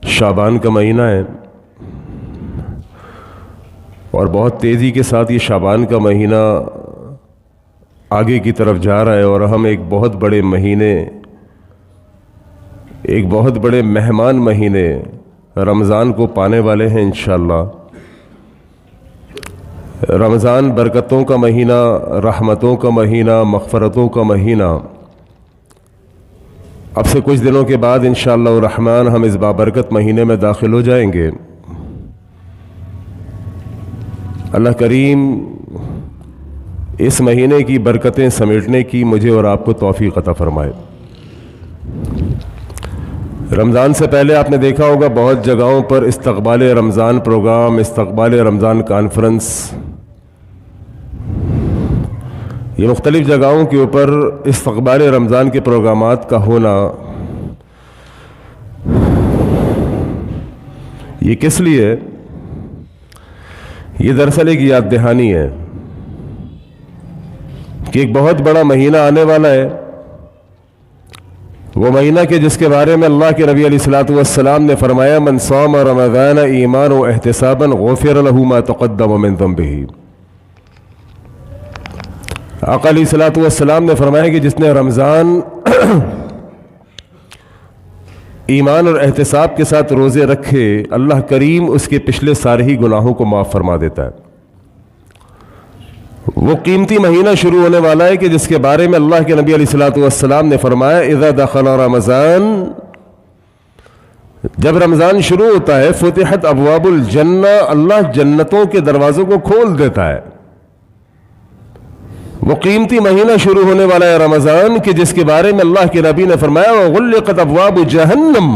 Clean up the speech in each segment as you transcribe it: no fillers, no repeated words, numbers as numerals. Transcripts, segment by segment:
شعبان کا مہینہ ہے اور بہت تیزی کے ساتھ یہ شعبان کا مہینہ آگے کی طرف جا رہا ہے اور ہم ایک بہت بڑے مہینے، ایک بہت بڑے مہمان مہینے رمضان کو پانے والے ہیں انشاءاللہ۔ رمضان برکتوں کا مہینہ، رحمتوں کا مہینہ، مغفرتوں کا مہینہ۔ اب سے کچھ دنوں کے بعد انشاءاللہ الرحمن ہم اس بابرکت مہینے میں داخل ہو جائیں گے۔ اللہ کریم اس مہینے کی برکتیں سمیٹنے کی مجھے اور آپ کو توفیق عطا فرمائے۔ رمضان سے پہلے آپ نے دیکھا ہوگا بہت جگہوں پر استقبال رمضان پروگرام، استقبال رمضان کانفرنس، یہ مختلف جگہوں کے اوپر استقبال رمضان کے پروگرامات کا ہونا، یہ کس لیے؟ یہ دراصل ایک یاد دہانی ہے کہ ایک بہت بڑا مہینہ آنے والا ہے، وہ مہینہ کہ جس کے بارے میں اللہ کے نبی علیہ الصلوۃ والسلام نے فرمایا من صام رمضان ایمانا واحتسابا غفر له ما تقدم من ذنبه۔ آقا علیہ الصلوۃ والسلام نے فرمایا کہ جس نے رمضان ایمان اور احتساب کے ساتھ روزے رکھے، اللہ کریم اس کے پچھلے سارے ہی گناہوں کو معاف فرما دیتا ہے۔ وہ قیمتی مہینہ شروع ہونے والا ہے کہ جس کے بارے میں اللہ کے نبی علیہ الصلوۃ والسلام نے فرمایا اذا دخل رمضان، جب رمضان شروع ہوتا ہے فتحت ابواب الجنہ، اللہ جنتوں کے دروازوں کو کھول دیتا ہے۔ وہ قیمتی مہینہ شروع ہونے والا ہے رمضان کہ جس کے بارے میں اللہ کے نبی نے فرمایا وغلقت ابواب جہنم،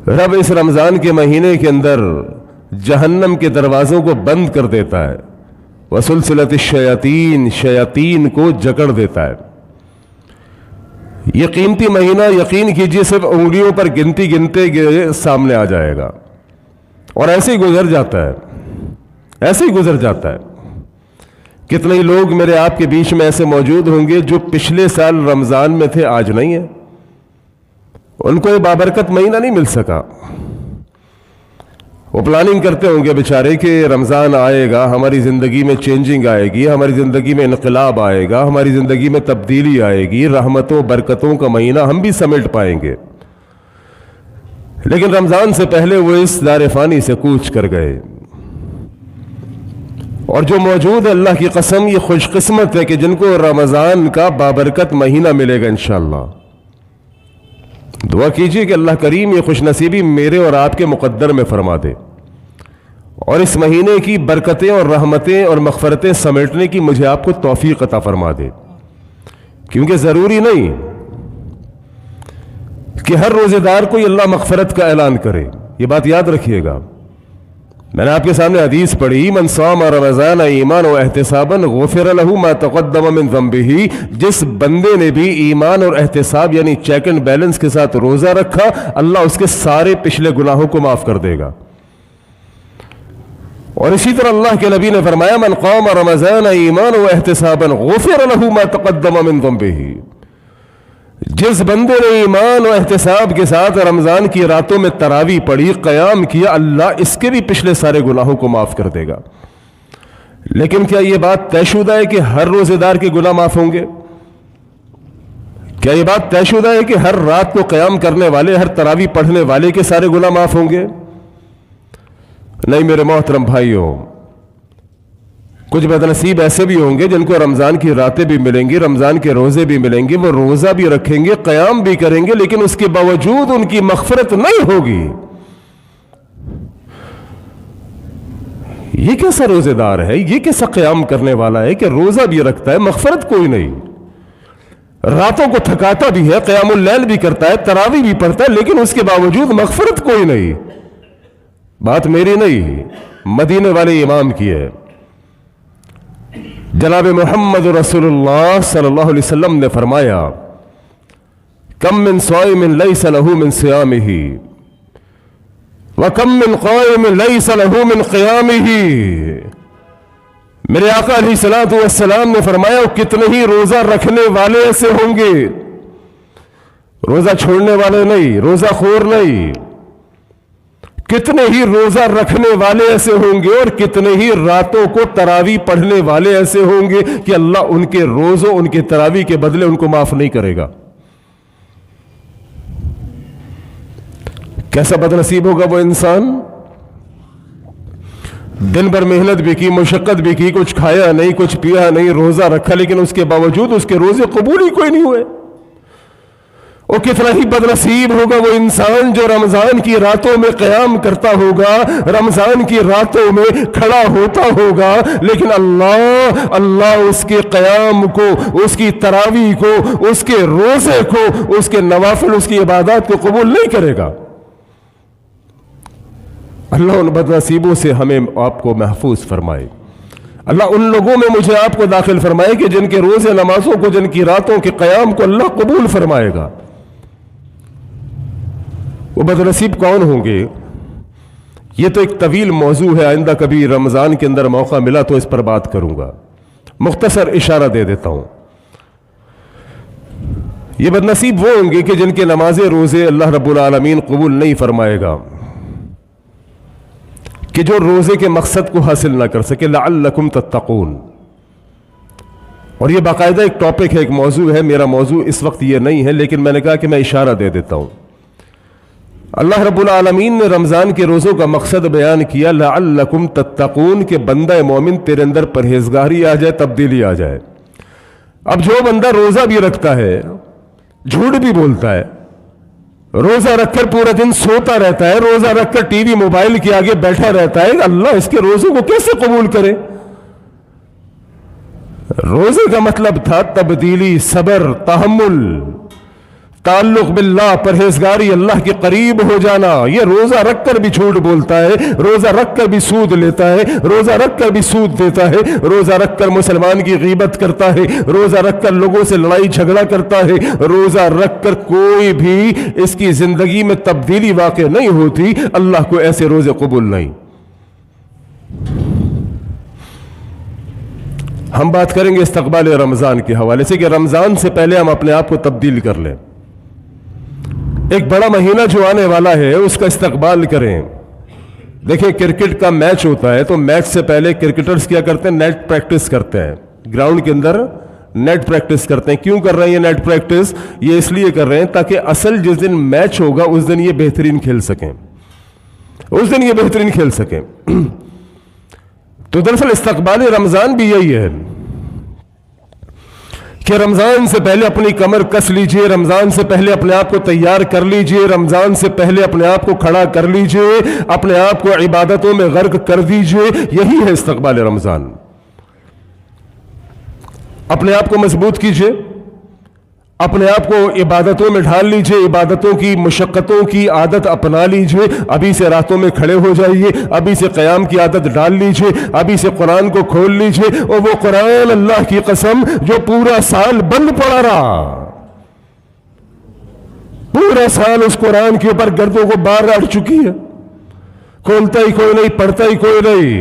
رب اس رمضان کے مہینے کے اندر جہنم کے دروازوں کو بند کر دیتا ہے، وسلسلۃ الشیاطین، شیاطین کو جکڑ دیتا ہے۔ یہ قیمتی مہینہ یقین کیجئے صرف انگلیوں پر گنتے سامنے آ جائے گا اور ایسے ہی گزر جاتا ہے، ایسے ہی گزر جاتا ہے۔ کتنے ہی لوگ میرے آپ کے بیچ میں ایسے موجود ہوں گے جو پچھلے سال رمضان میں تھے، آج نہیں ہیں، ان کو یہ بابرکت مہینہ نہیں مل سکا۔ وہ پلاننگ کرتے ہوں گے بیچارے کہ رمضان آئے گا، ہماری زندگی میں چینجنگ آئے گی، ہماری زندگی میں انقلاب آئے گا، ہماری زندگی میں تبدیلی آئے گی، رحمتوں برکتوں کا مہینہ ہم بھی سمیٹ پائیں گے، لیکن رمضان سے پہلے وہ اس دار فانی سے کوچ کر گئے۔ اور جو موجود ہے اللہ کی قسم یہ خوش قسمت ہے کہ جن کو رمضان کا بابرکت مہینہ ملے گا انشاءاللہ۔ دعا کیجئے کہ اللہ کریم یہ خوش نصیبی میرے اور آپ کے مقدر میں فرما دے اور اس مہینے کی برکتیں اور رحمتیں اور مغفرتیں سمیٹنے کی مجھے آپ کو توفیق عطا فرما دے، کیونکہ ضروری نہیں کہ ہر روزے دار کو اللہ مغفرت کا اعلان کرے، یہ بات یاد رکھیے گا۔ میں نے آپ کے سامنے حدیث پڑھی من صام رمضان ایمانا واحتسابا غفر له ما تقدم من ذنبه، جس بندے نے بھی ایمان اور احتساب یعنی چیک اینڈ بیلنس کے ساتھ روزہ رکھا، اللہ اس کے سارے پچھلے گناہوں کو معاف کر دے گا۔ اور اسی طرح اللہ کے نبی نے فرمایا من قام رمضان ایمانا واحتسابا غفر له ما تقدم من ذنبه، جس بندے نے ایمان و احتساب کے ساتھ رمضان کی راتوں میں تراویح پڑھی، قیام کیا، اللہ اس کے بھی پچھلے سارے گناہوں کو معاف کر دے گا۔ لیکن کیا یہ بات طے شدہ ہے کہ ہر روزے دار کے گناہ معاف ہوں گے؟ کیا یہ بات طے شدہ ہے کہ ہر رات کو قیام کرنے والے، ہر تراویح پڑھنے والے کے سارے گناہ معاف ہوں گے؟ نہیں میرے محترم بھائیوں، کچھ بد نصیب ایسے بھی ہوں گے جن کو رمضان کی راتیں بھی ملیں گی، رمضان کے روزے بھی ملیں گے، وہ روزہ بھی رکھیں گے، قیام بھی کریں گے، لیکن اس کے باوجود ان کی مغفرت نہیں ہوگی۔ یہ کیسا روزے دار ہے، یہ کیسا قیام کرنے والا ہے کہ روزہ بھی رکھتا ہے، مغفرت کوئی نہیں، راتوں کو تھکاتا بھی ہے، قیام اللیل بھی کرتا ہے، تراویح بھی پڑھتا ہے، لیکن اس کے باوجود مغفرت کوئی نہیں۔ بات میری نہیں، مدینے والے امام کی ہے۔ جناب محمد رسول اللہ صلی اللہ علیہ وسلم نے فرمایا کم من صائم لیس له من صیامہ وکم من قائم لیس له من قیامہ۔ میرے آقا علیہ الصلوۃ والسلام نے فرمایا کتنے ہی روزہ رکھنے والے ایسے ہوں گے रोजा छोड़ने वाले नहीं, रोजा खोर नहीं। कितने ही रोजा रखने वाले ऐसे होंगे और कितने ही रातों को तरावी पढ़ने वाले ऐसे होंगे कि अल्लाह उनके रोजों, उनके तरावी के बदले उनको माफ नहीं करेगा। कैसा बदनसीब होगा वो इंसान, दिन भर मेहनत भी की, मुशक्कत भी की, कुछ खाया नहीं, कुछ पिया नहीं, रोजा रखा, लेकिन उसके बावजूद उसके रोजे कबूल ही कोई नहीं हुए। वो कितना ही बदनसीब होगा वो इंसान जो रमजान की रातों में क़याम करता होगा, रमजान की रातों में खड़ा होता होगा, लेकिन अल्लाह उसके क़याम को, उसकी तरावी को, उसके रोजे को, उसके नवाफिल, उसकी इबादत को कबूल नहीं करेगा। अल्लाह उन बदनसीबों से हमें आपको महफूज फरमाए। अल्लाह उन लोगों में मुझे आपको दाखिल फरमाए कि जिनके रोजे नमाजों को, जिनकी रातों के क़याम को अल्लाह कबूल फरमाएगा। वो बदनसीब कौन होंगे, ये तो एक तवील मौजू है। आइंदा कभी रमज़ान के अंदर मौका मिला तो इस पर बात करूंगा, मुख्तसर इशारा दे देता हूं। ये बदनसीब वो होंगे कि जिनके नमाज़े रोज़े अल्लाह रब्बुल आलमीन कबूल नहीं फरमाएगा, कि जो रोज़े के मकसद को हासिल ना कर सके। लअल्लकुम तत्तकून, और ये बाकायदा एक टॉपिक है, एक मौजू है। मेरा मौजू इस वक्त ये नहीं है, लेकिन मैंने कहा कि मैं इशारा दे देता हूं। अल्लाह रब्बुल आलमीन ने रमज़ान के रोज़ों का मकसद बयान किया, लअल्लकुम तत्तकून, के बंदा मोमिन तेरे अंदर परहेजगारी आ जाए, तब्दीली आ जाए। अब जो बंदा रोज़ा भी रखता है, झूठ भी बोलता है, रोज़ा रखकर पूरा दिन सोता रहता है, रोज़ा रखकर टीवी मोबाइल के आगे बैठा रहता है, अल्लाह इसके रोज़ों को कैसे कबूल करे? रोज़े का मतलब था तब्दीली, सब्र, तहम्मुल, ताल्लुक बिल्लाह, परहेजगारी, अल्लाह के करीब हो जाना। ये रोजा रखकर भी झूठ बोलता है, रोजा रखकर भी सूद लेता है, रोजा रखकर भी सूद देता है, रोजा रखकर मुसलमान की गीबत करता है, रोजा रखकर लोगों से लड़ाई झगड़ा करता है, रोजा रखकर कोई भी इसकी जिंदगी में तब्दीली वाक़ई नहीं होती। अल्लाह को ऐसे रोजे कबूल नहीं। हम बात करेंगे इस्तक़बाल रमजान के हवाले से कि रमजान से पहले हम अपने आप को तब्दील कर लें। एक बड़ा महीना जो आने वाला है उसका इस्तकबाल करें। देखिए, क्रिकेट का मैच होता है तो मैच से पहले क्रिकेटर्स क्या करते हैं? नेट प्रैक्टिस करते हैं, ग्राउंड के अंदर नेट प्रैक्टिस करते हैं। क्यों कर रहे हैं ये नेट प्रैक्टिस? ये इसलिए कर रहे हैं ताकि असल जिस दिन मैच होगा उस दिन ये बेहतरीन खेल सकें, उस दिन ये बेहतरीन खेल सकें। तो दरअसल इस्तकबाल रमजान भी यही है कि रमजान से पहले अपनी कमर कस लीजिए, रमजान से पहले अपने आप को तैयार कर लीजिए, रमजान से पहले अपने आप को खड़ा कर लीजिए, अपने आप को इबादतों में गर्क कर दीजिए। यही है इस्तकबाल रमजान। अपने आप को मजबूत कीजिए, अपने आप को इबादतों में ढाल लीजिए, इबादतों की मुशक्कतों की आदत अपना लीजिए। अभी से रातों में खड़े हो जाइए, अभी से क़याम की आदत डाल लीजिए, अभी से कुरान को खोल लीजिए। और वो कुरान अल्लाह की कसम जो पूरा साल बंद पड़ा रहा, पूरा साल उस कुरान के ऊपर गर्दों को बार अड़ चुकी है, खोलता ही कोई नहीं, पढ़ता ही कोई नहीं।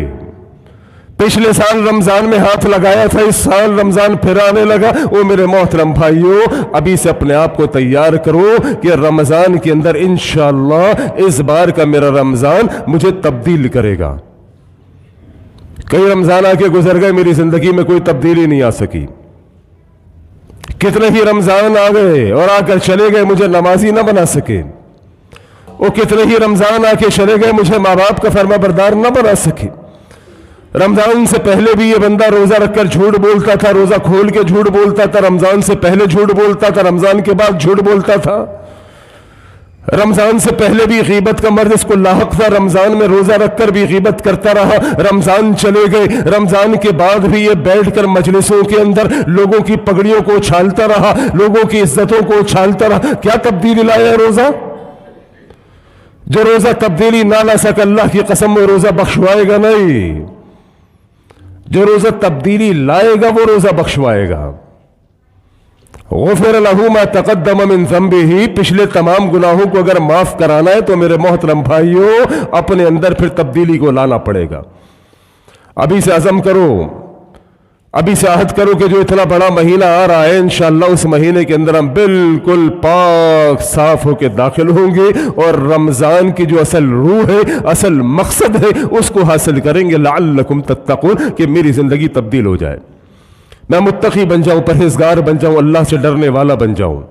पिछले साल रमजान में हाथ लगाया था, इस साल रमजान फिर आने लगा। ओ मेरे मोहतरम भाइयों, अभी से अपने आप को तैयार करो कि रमजान के अंदर इंशाअल्लाह इस बार का मेरा रमजान मुझे तब्दील करेगा। कई रमजान आके गुजर गए, मेरी जिंदगी में कोई तब्दीली नहीं आ सकी। कितने ही रमजान आ गए और आकर चले गए, मुझे नमाजी ना बना सके। वो कितने ही रमजान आके चले गए, मुझे माँ बाप का फरमाबरदार ना बना सके। रमजान से पहले भी ये बंदा रोजा रखकर झूठ बोलता था, रोजा खोल के झूठ बोलता था, रमजान से पहले झूठ बोलता था, रमजान के बाद झूठ बोलता था। रमजान से पहले भी गीबत का मर्द इसको लाहक था, रमजान में रोजा रखकर भी गीबत करता रहा। रमजान चले गए, रमजान के बाद भी ये बैठकर मजलिसों के अंदर लोगों की पगड़ियों को उछालता रहा, लोगों की इज्जतों को उछालता रहा। क्या तब्दीली लाया है रोजा? जो रोजा तब्दीली ना ला सके, अल्लाह की कसम वो रोजा बख्शवाएगा नहीं। जो रोजा तब्दीली लाएगा वो रोजा बख्शवाएगा। गुफ़िर लहू मा तक़द्दम मिन ज़ंबिही, पिछले तमाम गुनाहों को अगर माफ कराना है तो मेरे मोहतरम भाइयों अपने अंदर फिर तब्दीली को लाना पड़ेगा। अभी से अज़म करो ابھی سے عہد کرو کہ جو اتنا بڑا مہینہ آ رہا ہے انشاءاللہ اس مہینے کے اندر ہم بالکل پاک صاف ہو کے داخل ہوں گے اور رمضان کی جو اصل روح ہے، اصل مقصد ہے، اس کو حاصل کریں گے، لعلکم تتقون، کہ میری زندگی تبدیل ہو جائے، میں متقی بن جاؤں، پرہیزگار بن جاؤں، اللہ سے ڈرنے والا بن جاؤں۔